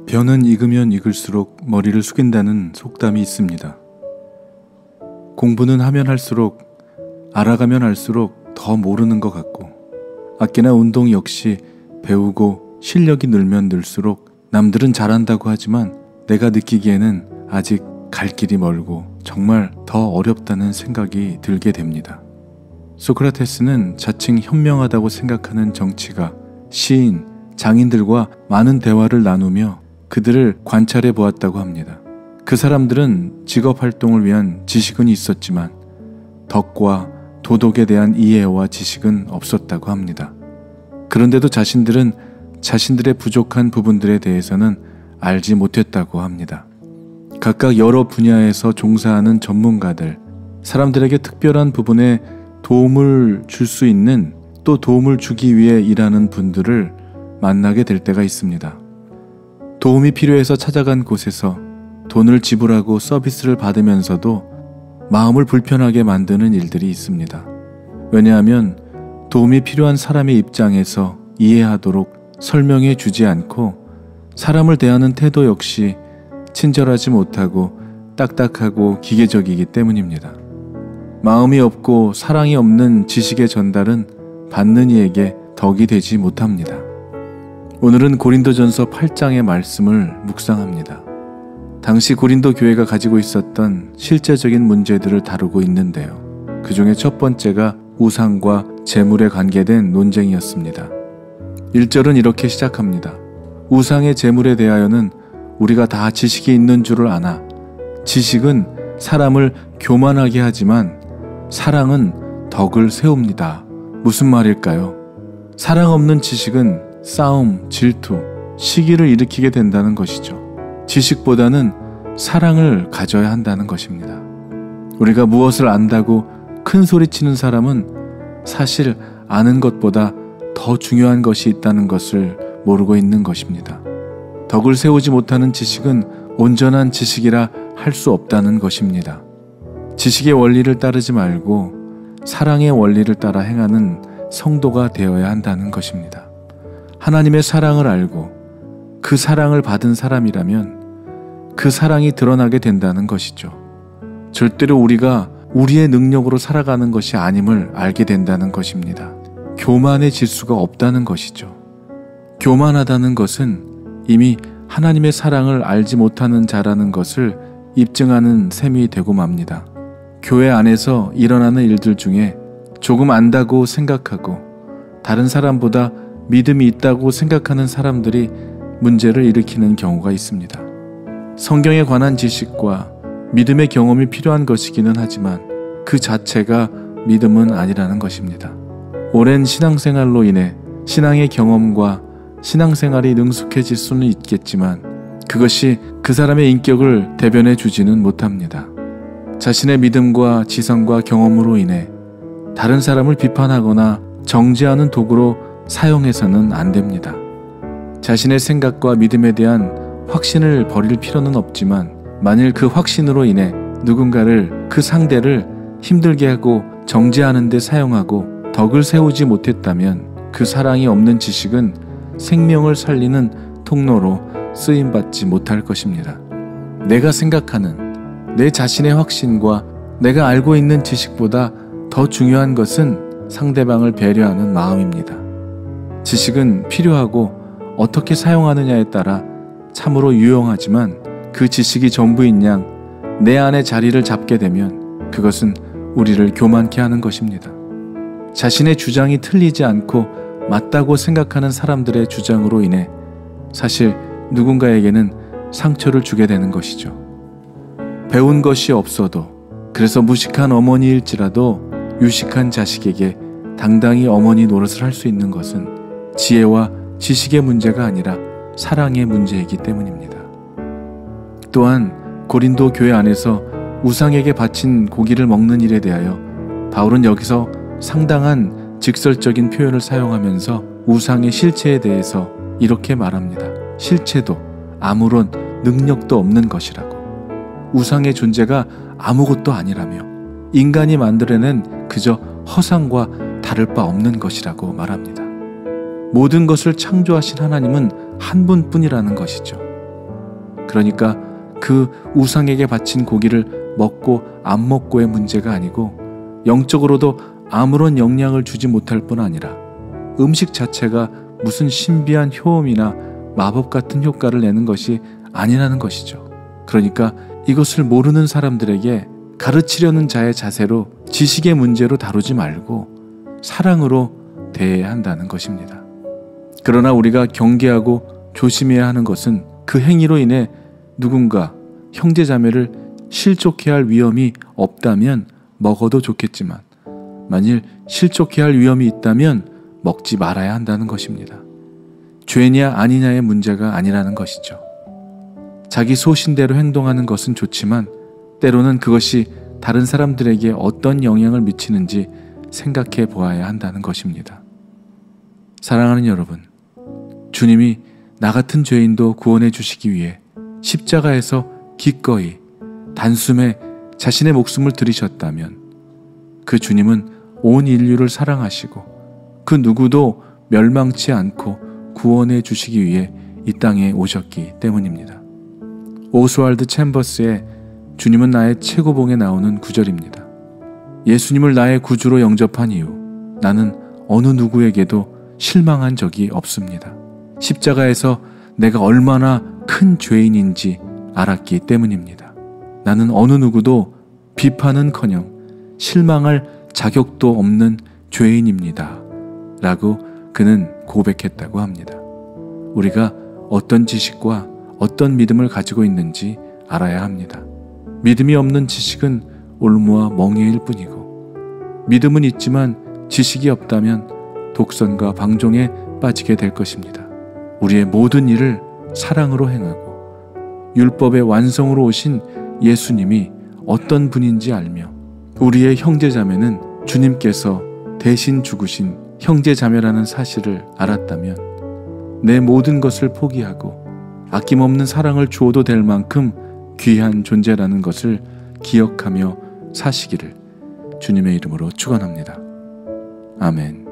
벼는 익으면 익을수록 머리를 숙인다는 속담이 있습니다. 공부는 하면 할수록, 알아가면 할수록 더 모르는 것 같고, 악기나 운동 역시 배우고 실력이 늘면 늘수록 남들은 잘한다고 하지만 내가 느끼기에는 아직 갈 길이 멀고 정말 더 어렵다는 생각이 들게 됩니다. 소크라테스는 자칭 현명하다고 생각하는 정치가, 시인, 장인들과 많은 대화를 나누며 그들을 관찰해 보았다고 합니다. 그 사람들은 직업 활동을 위한 지식은 있었지만 덕과 도덕에 대한 이해와 지식은 없었다고 합니다. 그런데도 자신들은 자신들의 부족한 부분들에 대해서는 알지 못했다고 합니다. 각각 여러 분야에서 종사하는 전문가들, 사람들에게 특별한 부분에 도움을 줄 수 있는, 또 도움을 주기 위해 일하는 분들을 만나게 될 때가 있습니다. 도움이 필요해서 찾아간 곳에서 돈을 지불하고 서비스를 받으면서도 마음을 불편하게 만드는 일들이 있습니다. 왜냐하면 도움이 필요한 사람의 입장에서 이해하도록 설명해 주지 않고 사람을 대하는 태도 역시 친절하지 못하고 딱딱하고 기계적이기 때문입니다. 마음이 없고 사랑이 없는 지식의 전달은 받는 이에게 덕이 되지 못합니다. 오늘은 고린도전서 8장의 말씀을 묵상합니다. 당시 고린도 교회가 가지고 있었던 실제적인 문제들을 다루고 있는데요. 그 중에 첫 번째가 우상과 재물에 관계된 논쟁이었습니다. 1절은 이렇게 시작합니다. 우상의 재물에 대하여는 우리가 다 지식이 있는 줄을 아나 지식은 사람을 교만하게 하지만 사랑은 덕을 세웁니다. 무슨 말일까요? 사랑 없는 지식은 싸움, 질투, 시기를 일으키게 된다는 것이죠. 지식보다는 사랑을 가져야 한다는 것입니다. 우리가 무엇을 안다고 큰 소리치는 사람은 사실 아는 것보다 더 중요한 것이 있다는 것을 모르고 있는 것입니다. 덕을 세우지 못하는 지식은 온전한 지식이라 할 수 없다는 것입니다. 지식의 원리를 따르지 말고 사랑의 원리를 따라 행하는 성도가 되어야 한다는 것입니다. 하나님의 사랑을 알고 그 사랑을 받은 사람이라면 그 사랑이 드러나게 된다는 것이죠. 절대로 우리가 우리의 능력으로 살아가는 것이 아님을 알게 된다는 것입니다. 교만해질 수가 없다는 것이죠. 교만하다는 것은 이미 하나님의 사랑을 알지 못하는 자라는 것을 입증하는 셈이 되고 맙니다. 교회 안에서 일어나는 일들 중에 조금 안다고 생각하고 다른 사람보다 믿음이 있다고 생각하는 사람들이 문제를 일으키는 경우가 있습니다. 성경에 관한 지식과 믿음의 경험이 필요한 것이기는 하지만 그 자체가 믿음은 아니라는 것입니다. 오랜 신앙생활로 인해 신앙의 경험과 신앙생활이 능숙해질 수는 있겠지만 그것이 그 사람의 인격을 대변해 주지는 못합니다. 자신의 믿음과 지성과 경험으로 인해 다른 사람을 비판하거나 정죄하는 도구로 사용해서는 안 됩니다. 자신의 생각과 믿음에 대한 확신을 버릴 필요는 없지만 만일 그 확신으로 인해 누군가를, 그 상대를 힘들게 하고 정죄하는 데 사용하고 덕을 세우지 못했다면 그 사랑이 없는 지식은 생명을 살리는 통로로 쓰임받지 못할 것입니다. 내가 생각하는 내 자신의 확신과 내가 알고 있는 지식보다 더 중요한 것은 상대방을 배려하는 마음입니다. 지식은 필요하고 어떻게 사용하느냐에 따라 참으로 유용하지만 그 지식이 전부인 양 내 안에 자리를 잡게 되면 그것은 우리를 교만케 하는 것입니다. 자신의 주장이 틀리지 않고 맞다고 생각하는 사람들의 주장으로 인해 사실 누군가에게는 상처를 주게 되는 것이죠. 배운 것이 없어도, 그래서 무식한 어머니일지라도 유식한 자식에게 당당히 어머니 노릇을 할 수 있는 것은 지혜와 지식의 문제가 아니라 사랑의 문제이기 때문입니다. 또한 고린도 교회 안에서 우상에게 바친 고기를 먹는 일에 대하여 바울은 여기서 상당한 직설적인 표현을 사용하면서 우상의 실체에 대해서 이렇게 말합니다. 실체도 아무런 능력도 없는 것이라고. 우상의 존재가 아무것도 아니라며 인간이 만들어낸 그저 허상과 다를 바 없는 것이라고 말합니다. 모든 것을 창조하신 하나님은 한 분뿐이라는 것이죠. 그러니까 그 우상에게 바친 고기를 먹고 안 먹고의 문제가 아니고 영적으로도 아무런 영향을 주지 못할 뿐 아니라 음식 자체가 무슨 신비한 효험이나 마법 같은 효과를 내는 것이 아니라는 것이죠. 그러니까 이것을 모르는 사람들에게 가르치려는 자의 자세로 지식의 문제로 다루지 말고 사랑으로 대해야 한다는 것입니다. 그러나 우리가 경계하고 조심해야 하는 것은 그 행위로 인해 누군가 형제자매를 실족해 할 위험이 없다면 먹어도 좋겠지만 만일 실족해 할 위험이 있다면 먹지 말아야 한다는 것입니다. 죄냐 아니냐의 문제가 아니라는 것이죠. 자기 소신대로 행동하는 것은 좋지만 때로는 그것이 다른 사람들에게 어떤 영향을 미치는지 생각해 보아야 한다는 것입니다. 사랑하는 여러분, 주님이 나 같은 죄인도 구원해 주시기 위해 십자가에서 기꺼이 단숨에 자신의 목숨을 들이셨다면 그 주님은 온 인류를 사랑하시고 그 누구도 멸망치 않고 구원해 주시기 위해 이 땅에 오셨기 때문입니다. 오스왈드 챔버스의 주님은 나의 최고봉에 나오는 구절입니다. 예수님을 나의 구주로 영접한 이후 나는 어느 누구에게도 실망한 적이 없습니다. 십자가에서 내가 얼마나 큰 죄인인지 알았기 때문입니다. 나는 어느 누구도 비판은커녕 실망할 자격도 없는 죄인입니다. 라고 그는 고백했다고 합니다. 우리가 어떤 지식과 어떤 믿음을 가지고 있는지 알아야 합니다. 믿음이 없는 지식은 올무와 멍해일 뿐이고 믿음은 있지만 지식이 없다면 독선과 방종에 빠지게 될 것입니다. 우리의 모든 일을 사랑으로 행하고 율법의 완성으로 오신 예수님이 어떤 분인지 알며 우리의 형제자매는 주님께서 대신 죽으신 형제자매라는 사실을 알았다면 내 모든 것을 포기하고 아낌없는 사랑을 주어도 될 만큼 귀한 존재라는 것을 기억하며 사시기를 주님의 이름으로 축원합니다. 아멘.